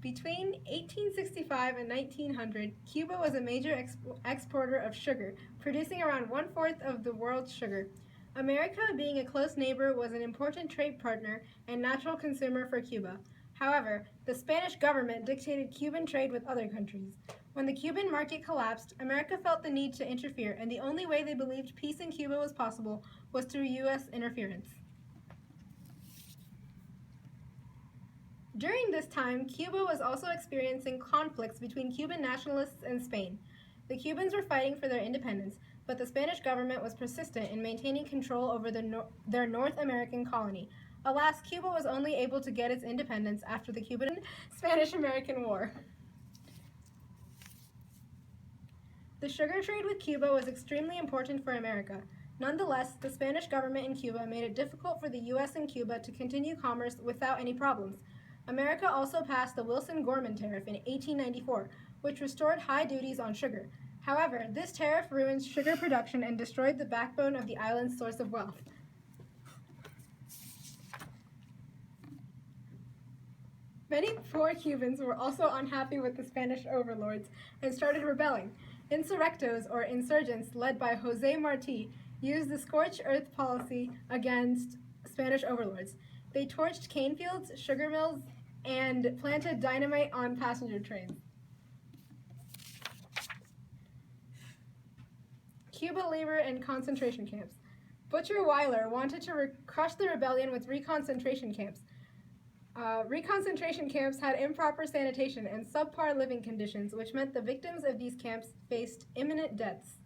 Between 1865 and 1900, Cuba was a major exporter of sugar, producing around one-fourth of the world's sugar. America, being a close neighbor, was an important trade partner and natural consumer for Cuba. However, the Spanish government dictated Cuban trade with other countries. When the Cuban market collapsed, America felt the need to interfere, and the only way they believed peace in Cuba was possible was through U.S. interference. During this time, Cuba was also experiencing conflicts between Cuban nationalists and Spain. The Cubans were fighting for their independence, but the Spanish government was persistent in maintaining control over their North American colony. Alas, Cuba was only able to get its independence after the Cuban-Spanish-American War. The sugar trade with Cuba was extremely important for America. Nonetheless, the Spanish government in Cuba made it difficult for the U.S. and Cuba to continue commerce without any problems. America also passed the Wilson-Gorman Tariff in 1894, which restored high duties on sugar. However, this tariff ruined sugar production and destroyed the backbone of the island's source of wealth. Many poor Cubans were also unhappy with the Spanish overlords and started rebelling. Insurrectos, or insurgents, led by José Martí, used the scorched earth policy against Spanish overlords. They torched cane fields, sugar mills, and planted dynamite on passenger trains. Cuba labor and concentration camps. Butcher Weiler wanted to crush the rebellion with reconcentration camps. Reconcentration camps had improper sanitation and subpar living conditions, which meant the victims of these camps faced imminent deaths.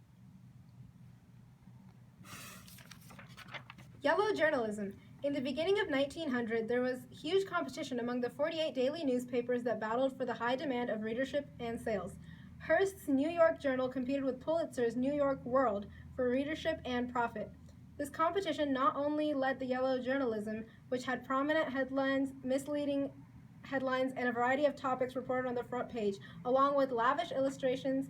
Yellow journalism. In the beginning of 1900, there was huge competition among the 48 daily newspapers that battled for the high demand of readership and sales. Hearst's New York Journal competed with Pulitzer's New York World for readership and profit. This competition not only led the yellow journalism, which had prominent headlines, misleading headlines, and a variety of topics reported on the front page, along with lavish illustrations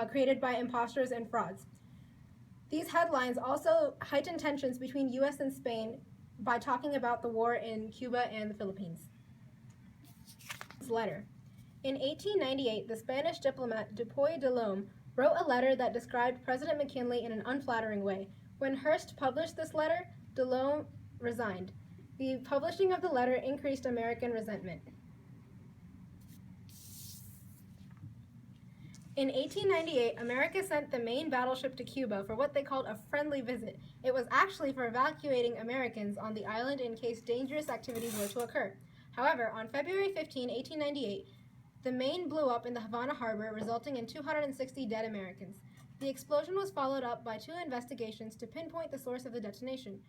created by imposters and frauds. These headlines also heightened tensions between U.S. and Spain by talking about the war in Cuba and the Philippines. Letter. In 1898, the Spanish diplomat Dupuy de Lome wrote a letter that described President McKinley in an unflattering way. When Hearst published this letter, de Lome resigned. The publishing of the letter increased American resentment. In 1898, America sent the main battleship to Cuba for what they called a friendly visit. It was actually for evacuating Americans on the island in case dangerous activities were to occur. However, on February 15, 1898, the Maine blew up in the Havana harbor, resulting in 260 dead Americans. The explosion was followed up by 2 investigations to pinpoint the source of the detonation.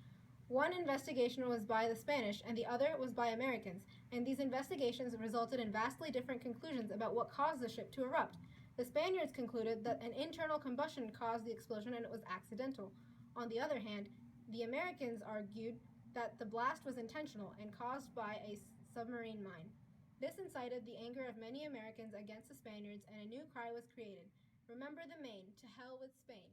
One investigation was by the Spanish and the other was by Americans, and these investigations resulted in vastly different conclusions about what caused the ship to erupt. The Spaniards concluded that an internal combustion caused the explosion and it was accidental. On the other hand, the Americans argued that the blast was intentional and caused by a submarine mine. This incited the anger of many Americans against the Spaniards, and a new cry was created: "Remember the Maine, to hell with Spain."